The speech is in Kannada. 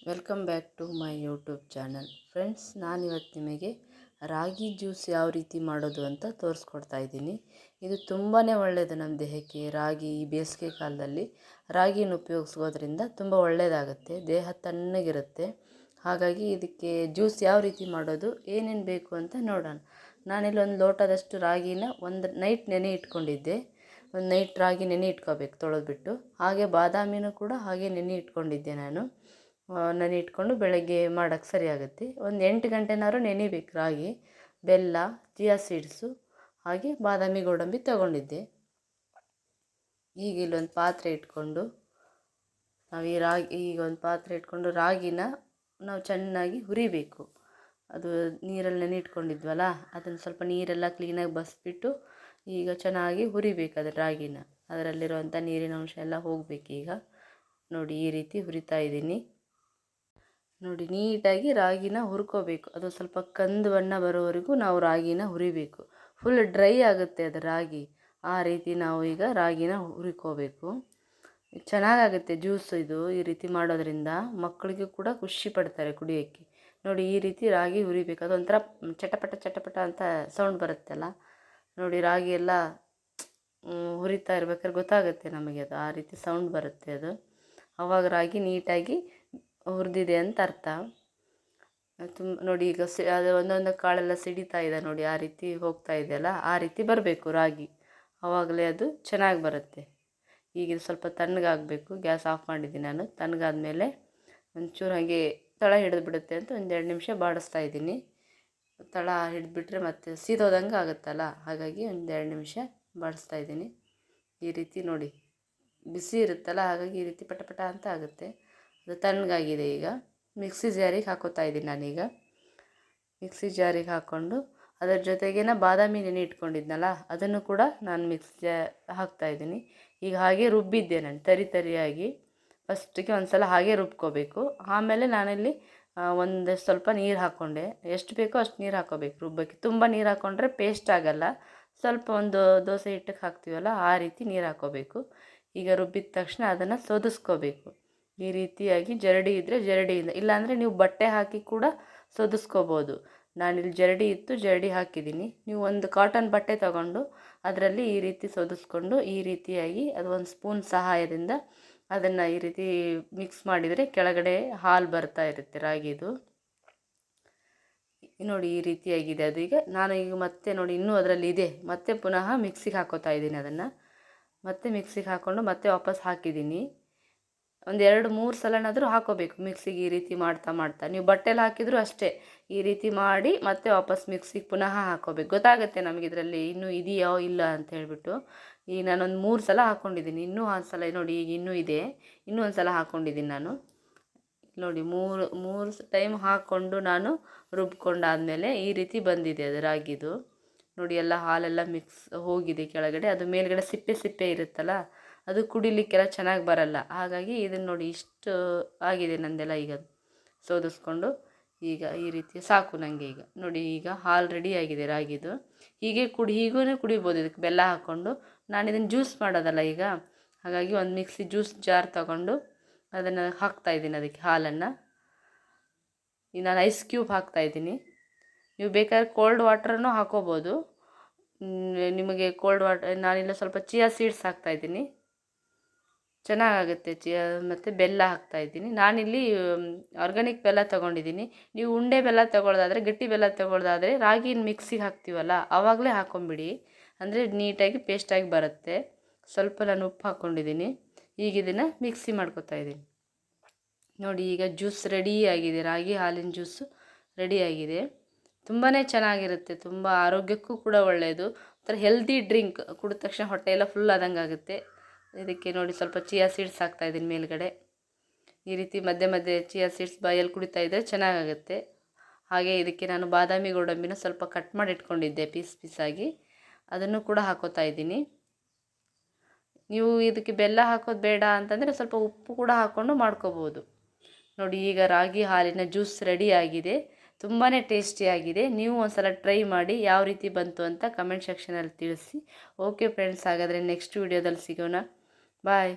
Welcome back to my YouTube channel. Friends, ನಾನಿವತ್ತು ನಿಮಗೆ ರಾಗಿ ಜ್ಯೂಸ್ ಯಾವ ರೀತಿ ಮಾಡೋದು ಅಂತ ತೋರಿಸ್ಕೊಡ್ತಾ ಇದ್ದೀನಿ. ಇದು ತುಂಬಾ ಒಳ್ಳೆಯದು ನಮ್ಮ ದೇಹಕ್ಕೆ. ರಾಗಿ ಈ ಬೇಸಿಗೆ ಕಾಲದಲ್ಲಿ ರಾಗಿನ ಉಪಯೋಗಿಸೋದ್ರಿಂದ ತುಂಬ ಒಳ್ಳೆಯದಾಗುತ್ತೆ, ದೇಹ ತಣ್ಣಗಿರುತ್ತೆ. ಹಾಗಾಗಿ ಇದಕ್ಕೆ ಜ್ಯೂಸ್ ಯಾವ ರೀತಿ ಮಾಡೋದು, ಏನೇನು ಬೇಕು ಅಂತ ನೋಡೋಣ. ನಾನಿಲ್ಲಿ ಒಂದು ಲೋಟದಷ್ಟು ರಾಗಿನ ಒಂದು ನೈಟ್ ನೆನೆ ಇಟ್ಕೊಂಡಿದ್ದೆ. ಒಂದು ನೈಟ್ ರಾಗಿ ನೆನೆ ಇಟ್ಕೋಬೇಕು ತೊಳೆದ್ಬಿಟ್ಟು. ಹಾಗೆ ಬಾದಾಮಿನೂ ಕೂಡ ಹಾಗೆ ನೆನೆ ಇಟ್ಕೊಂಡಿದ್ದೆ ನಾನು. ನೆನೆ ಇಟ್ಕೊಂಡು ಬೆಳಗ್ಗೆ ಮಾಡೋಕ್ಕೆ ಸರಿ ಆಗುತ್ತೆ. ಒಂದು 8 ಗಂಟೆನಾದ್ರು ನೆನಿಬೇಕು ರಾಗಿ. ಬೆಲ್ಲ, ಚಿಯಾ ಸೀಡ್ಸು, ಹಾಗೆ ಬಾದಾಮಿ ಗೋಡಂಬಿ ತಗೊಂಡಿದ್ದೆ. ಈಗ ಇಲ್ಲೊಂದು ಪಾತ್ರೆ ಇಟ್ಕೊಂಡು ನಾವು ಈಗ ಒಂದು ಪಾತ್ರೆ ಇಟ್ಕೊಂಡು ರಾಗಿನ ನಾವು ಚೆನ್ನಾಗಿ ಹುರಿಬೇಕು. ಅದು ನೀರಲ್ಲಿ ನೆನೆ ಇಟ್ಕೊಂಡಿದ್ವಲ್ಲ, ಅದನ್ನು ಸ್ವಲ್ಪ ನೀರೆಲ್ಲ ಕ್ಲೀನಾಗಿ ಬಸಿಬಿಟ್ಟು ಈಗ ಚೆನ್ನಾಗಿ ಹುರಿಬೇಕು ಅದರ ರಾಗಿನ. ಅದರಲ್ಲಿರುವಂಥ ನೀರಿನ ಅಂಶ ಎಲ್ಲ ಹೋಗಬೇಕೀಗ. ನೋಡಿ, ಈ ರೀತಿ ಹುರಿತಾ ಇದ್ದೀನಿ. ನೋಡಿ, ನೀಟಾಗಿ ರಾಗಿನ ಹುರ್ಕೋಬೇಕು. ಅದು ಸ್ವಲ್ಪ ಕಂದು ಬಣ್ಣ ಬರೋವರೆಗೂ ನಾವು ರಾಗಿನ ಹುರಿಬೇಕು. ಫುಲ್ ಡ್ರೈ ಆಗುತ್ತೆ ಅದು ರಾಗಿ. ಆ ರೀತಿ ನಾವು ಈಗ ರಾಗಿನ ಹುರ್ಕೋಬೇಕು. ಚೆನ್ನಾಗಾಗುತ್ತೆ ಜ್ಯೂಸ್ ಇದು. ಈ ರೀತಿ ಮಾಡೋದ್ರಿಂದ ಮಕ್ಕಳಿಗೂ ಕೂಡ ಖುಷಿ ಪಡ್ತಾರೆ ಕುಡಿಯೋಕ್ಕೆ. ನೋಡಿ, ಈ ರೀತಿ ರಾಗಿ ಹುರಿಬೇಕು. ಅದೊಂಥರ ಚಟಪಟ ಚಟಪಟ ಅಂತ ಸೌಂಡ್ ಬರುತ್ತಲ್ಲ. ನೋಡಿ, ರಾಗಿ ಎಲ್ಲ ಹುರಿತಾ ಇರ್ಬೇಕಾದ್ರೆ ಗೊತ್ತಾಗುತ್ತೆ ನಮಗೆ, ಅದು ಆ ರೀತಿ ಸೌಂಡ್ ಬರುತ್ತೆ ಅದು. ಆವಾಗ ರಾಗಿ ನೀಟಾಗಿ ಹುರಿದಿದೆ ಅಂತ ಅರ್ಥ. ನೋಡಿ, ಈಗ ಅದು ಒಂದೊಂದು ಕಾಳೆಲ್ಲ ಸಿಡಿತಾ ಇದೆ ನೋಡಿ, ಆ ರೀತಿ ಹೋಗ್ತಾ ಇದೆಯಲ್ಲ, ಆ ರೀತಿ ಬರಬೇಕು ರಾಗಿ. ಆವಾಗಲೇ ಅದು ಚೆನ್ನಾಗಿ ಬರುತ್ತೆ. ಈಗ ಇದು ಸ್ವಲ್ಪ ತಣ್ಣಗಾಗಬೇಕು. ಗ್ಯಾಸ್ ಆಫ್ ಮಾಡಿದ್ದೀನಿ ನಾನು. ತಣ್ಣಗಾದ್ಮೇಲೆ ಒಂಚೂರು ಹಾಗೆ ತಳ ಹಿಡಿದ್ಬಿಡುತ್ತೆ ಅಂತ 1-2 ನಿಮಿಷ ಬಾಡಿಸ್ತಾ ಇದ್ದೀನಿ. ತಳ ಹಿಡಿದ್ಬಿಟ್ರೆ ಮತ್ತೆ ಸೀದೋದಂಗೆ ಆಗುತ್ತಲ್ಲ, ಹಾಗಾಗಿ 1-2 ನಿಮಿಷ ಬಾಡಿಸ್ತಾ ಇದ್ದೀನಿ. ಈ ರೀತಿ ನೋಡಿ, ಬಿಸಿ ಇರುತ್ತಲ್ಲ, ಹಾಗಾಗಿ ಈ ರೀತಿ ಪಟಪಟ ಅಂತ ಆಗುತ್ತೆ. ಅದು ತಣ್ಣಗಾಗಿದೆ. ಈಗ ಮಿಕ್ಸಿ ಜಾರಿಗೆ ಹಾಕೋತಾ ಇದ್ದೀನಿ ನಾನೀಗ. ಮಿಕ್ಸಿ ಜಾರಿಗೆ ಹಾಕ್ಕೊಂಡು ಅದರ ಜೊತೆಗೇನ ಬಾದಾಮಿ ನೆನೆ ಇಟ್ಕೊಂಡಿದ್ನಲ್ಲ, ಅದನ್ನು ಕೂಡ ನಾನು ಹಾಕ್ತಾಯಿದ್ದೀನಿ. ಈಗ ಹಾಗೆ ರುಬ್ಬಿದ್ದೆ ನಾನು ತರಿಯಾಗಿ. ಫಸ್ಟಿಗೆ ಒಂದು ಸಲ ಹಾಗೆ ರುಬ್ಕೋಬೇಕು. ಆಮೇಲೆ ನಾನಿಲ್ಲಿ ಸ್ವಲ್ಪ ನೀರು ಹಾಕ್ಕೊಂಡೆ. ಎಷ್ಟು ಬೇಕೋ ಅಷ್ಟು ನೀರು ಹಾಕ್ಕೋಬೇಕು ರುಬ್ಬಕ್ಕೆ. ತುಂಬ ನೀರು ಹಾಕ್ಕೊಂಡ್ರೆ ಪೇಸ್ಟ್ ಆಗಲ್ಲ. ಸ್ವಲ್ಪ ಒಂದು ದೋಸೆ ಹಿಟ್ಟಕ್ಕೆ ಹಾಕ್ತೀವಲ್ಲ, ಆ ರೀತಿ ನೀರು ಹಾಕ್ಕೋಬೇಕು. ಈಗ ರುಬ್ಬಿದ ತಕ್ಷಣ ಅದನ್ನು ಸೋದಿಸ್ಕೋಬೇಕು. ಈ ರೀತಿಯಾಗಿ ಜರಡಿ ಇದ್ದರೆ ಜರಡಿಯಿಂದ, ಇಲ್ಲಾಂದರೆ ನೀವು ಬಟ್ಟೆ ಹಾಕಿ ಕೂಡ ಸೋದಿಸ್ಕೋಬೋದು. ನಾನಿಲ್ಲಿ ಜರಡಿ ಇತ್ತು, ಜರಡಿ ಹಾಕಿದ್ದೀನಿ. ನೀವು ಒಂದು ಕಾಟನ್ ಬಟ್ಟೆ ತಗೊಂಡು ಅದರಲ್ಲಿ ಈ ರೀತಿ ಸೋದಿಸ್ಕೊಂಡು ಈ ರೀತಿಯಾಗಿ ಅದು ಒಂದು ಸ್ಪೂನ್ ಸಹಾಯದಿಂದ ಅದನ್ನು ಈ ರೀತಿ ಮಿಕ್ಸ್ ಮಾಡಿದರೆ ಕೆಳಗಡೆ ಹಾಲು ಬರ್ತಾ ಇರುತ್ತೆ ರಾಗಿದು. ನೋಡಿ, ಈ ರೀತಿಯಾಗಿದೆ ಅದು. ಈಗ ನಾನು ಮತ್ತೆ ನೋಡಿ, ಇನ್ನೂ ಅದರಲ್ಲಿ ಇದೆ. ಮತ್ತೆ ಪುನಃ ಮಿಕ್ಸಿಗೆ ಹಾಕೋತಾ ಇದ್ದೀನಿ ಅದನ್ನು. ಮತ್ತೆ ಮಿಕ್ಸಿಗೆ ಹಾಕ್ಕೊಂಡು ಮತ್ತೆ ವಾಪಸ್ ಹಾಕಿದ್ದೀನಿ. ಒಂದು 2-3 ಸಲನಾದರೂ ಹಾಕೋಬೇಕು ಮಿಕ್ಸಿಗೆ. ಈ ರೀತಿ ಮಾಡ್ತಾ ನೀವು ಬಟ್ಟೆಲಿ ಹಾಕಿದರೂ ಅಷ್ಟೇ, ಈ ರೀತಿ ಮಾಡಿ ಮತ್ತೆ ವಾಪಸ್ ಮಿಕ್ಸಿಗೆ ಪುನಃ ಹಾಕೋಬೇಕು. ಗೊತ್ತಾಗುತ್ತೆ ನಮಗೆ ಇದರಲ್ಲಿ ಇನ್ನೂ ಇದೆಯೋ ಇಲ್ಲ ಅಂತ ಹೇಳಿಬಿಟ್ಟು. ಈಗ ನಾನೊಂದು 3 ಸಲ ಹಾಕ್ಕೊಂಡಿದ್ದೀನಿ. ಇನ್ನೂ ಒಂದು ಸಲ ನೋಡಿ, ಈಗ ಇನ್ನೂ ಇದೆ, ಇನ್ನೂ ಒಂದು ಸಲ ಹಾಕ್ಕೊಂಡಿದ್ದೀನಿ ನಾನು. ನೋಡಿ, ಮೂರು ಟೈಮ್ ಹಾಕ್ಕೊಂಡು ನಾನು ರುಬ್ಕೊಂಡಾದಮೇಲೆ ಈ ರೀತಿ ಬಂದಿದೆ ಅದು ರಾಗಿದು. ನೋಡಿ, ಎಲ್ಲ ಹಾಲೆಲ್ಲ ಮಿಕ್ಸ್ ಹೋಗಿದೆ ಕೆಳಗಡೆ. ಅದು ಮೇಲ್ಗಡೆ ಸಿಪ್ಪೆ ಇರುತ್ತಲ್ಲ, ಅದು ಕುಡಿಲಿಕ್ಕೆಲ್ಲ ಚೆನ್ನಾಗಿ ಬರಲ್ಲ. ಹಾಗಾಗಿ ಇದನ್ನು ನೋಡಿ, ಇಷ್ಟು ಆಗಿದೆ ನಂದೆಲ್ಲ. ಈಗ ಸೋದಿಸ್ಕೊಂಡು ಈಗ ಈ ರೀತಿ ಸಾಕು ನನಗೆ. ಈಗ ನೋಡಿ, ಈಗ ಹಾಲು ರೆಡಿ ಆಗಿದೆ ರಾಗಿದು. ಹೀಗೂ ಕುಡಿಬೋದು ಇದಕ್ಕೆ ಬೆಲ್ಲ ಹಾಕ್ಕೊಂಡು. ನಾನು ಇದನ್ನು ಜ್ಯೂಸ್ ಮಾಡೋದಲ್ಲ ಈಗ, ಹಾಗಾಗಿ ಒಂದು ಮಿಕ್ಸಿ ಜ್ಯೂಸ್ ಜಾರ್ ತಗೊಂಡು ಅದನ್ನು ಹಾಕ್ತಾಯಿದ್ದೀನಿ ಅದಕ್ಕೆ ಹಾಲನ್ನು. ಈಗ ನಾನು ಐಸ್ ಕ್ಯೂಬ್ ಹಾಕ್ತಾಯಿದ್ದೀನಿ. ನೀವು ಬೇಕಾದ್ರೆ ಕೋಲ್ಡ್ ವಾಟ್ರನ್ನು ಹಾಕೋಬೋದು. ನಿಮಗೆ ಕೋಲ್ಡ್ ವಾಟರ್, ನಾನಿಲ್ಲ ಸ್ವಲ್ಪ ಚಿಯಾ ಸೀಡ್ಸ್ ಹಾಕ್ತಾಯಿದ್ದೀನಿ, ಚೆನ್ನಾಗಾಗುತ್ತೆ. ಮತ್ತು ಬೆಲ್ಲ ಹಾಕ್ತಾಯಿದ್ದೀನಿ. ನಾನಿಲ್ಲಿ ಆರ್ಗ್ಯಾನಿಕ್ ಬೆಲ್ಲ ತೊಗೊಂಡಿದ್ದೀನಿ. ನೀವು ಉಂಡೆ ಬೆಲ್ಲ ತೊಗೊಳ್ಳೋದಾದರೆ, ಗಟ್ಟಿ ಬೆಲ್ಲ ತೊಗೊಳ್ಳೋದಾದರೆ ರಾಗಿನ ಮಿಕ್ಸಿಗೆ ಹಾಕ್ತೀವಲ್ಲ ಆವಾಗಲೇ ಹಾಕ್ಕೊಂಬಿಡಿ, ಅಂದರೆ ನೀಟಾಗಿ ಪೇಸ್ಟಾಗಿ ಬರುತ್ತೆ. ಸ್ವಲ್ಪ ನಾನು ಉಪ್ಪು ಹಾಕ್ಕೊಂಡಿದ್ದೀನಿ. ಈಗ ಇದನ್ನು ಮಿಕ್ಸಿ ಮಾಡ್ಕೊತಾ ಇದ್ದೀನಿ. ನೋಡಿ, ಈಗ ಜ್ಯೂಸ್ ರೆಡಿಯಾಗಿದೆ. ರಾಗಿ ಹಾಲಿನ ಜ್ಯೂಸು ರೆಡಿಯಾಗಿದೆ. ತುಂಬಾ ಚೆನ್ನಾಗಿರುತ್ತೆ, ತುಂಬ ಆರೋಗ್ಯಕ್ಕೂ ಕೂಡ ಒಳ್ಳೆಯದು. ಒಂಥರ ಹೆಲ್ದಿ ಡ್ರಿಂಕ್. ಕುಡಿದ ತಕ್ಷಣ ಹೊಟ್ಟೆ ಎಲ್ಲ ಫುಲ್ ಆದಂಗೆ ಆಗುತ್ತೆ. ಇದಕ್ಕೆ ನೋಡಿ, ಸ್ವಲ್ಪ ಚಿಯಾ ಸೀಡ್ಸ್ ಹಾಕ್ತಾಯಿದ್ದೀನಿ ಮೇಲ್ಗಡೆ. ಈ ರೀತಿ ಮಧ್ಯೆ ಚಿಯಾ ಸೀಡ್ಸ್ ಬಾಯಲ್ಲಿ ಕುಡಿತಾ ಇದ್ದರೆ ಚೆನ್ನಾಗಾಗುತ್ತೆ. ಹಾಗೆ ಇದಕ್ಕೆ ನಾನು ಬಾದಾಮಿ ಗೋಡಂಬಿನ ಸ್ವಲ್ಪ ಕಟ್ ಮಾಡಿ ಇಟ್ಕೊಂಡಿದ್ದೆ ಪೀಸಾಗಿ, ಅದನ್ನು ಕೂಡ ಹಾಕೋತಾ ಇದ್ದೀನಿ. ನೀವು ಇದಕ್ಕೆ ಬೆಲ್ಲ ಹಾಕೋದು ಬೇಡ ಅಂತಂದರೆ ಸ್ವಲ್ಪ ಉಪ್ಪು ಕೂಡ ಹಾಕ್ಕೊಂಡು ಮಾಡ್ಕೋಬೋದು. ನೋಡಿ, ಈಗ ರಾಗಿ ಹಾಲಿನ ಜ್ಯೂಸ್ ರೆಡಿಯಾಗಿದೆ. ತುಂಬಾ ಟೇಸ್ಟಿಯಾಗಿದೆ. ನೀವು ಒಂದು ಸಲ ಟ್ರೈ ಮಾಡಿ ಯಾವ ರೀತಿ ಬಂತು ಅಂತ ಕಮೆಂಟ್ ಸೆಕ್ಷನಲ್ಲಿ ತಿಳಿಸಿ. ಓಕೆ ಫ್ರೆಂಡ್ಸ್, ಹಾಗಾದರೆ ನೆಕ್ಸ್ಟ್ ವಿಡಿಯೋದಲ್ಲಿ ಸಿಗೋಣ. ಬಾಯ್.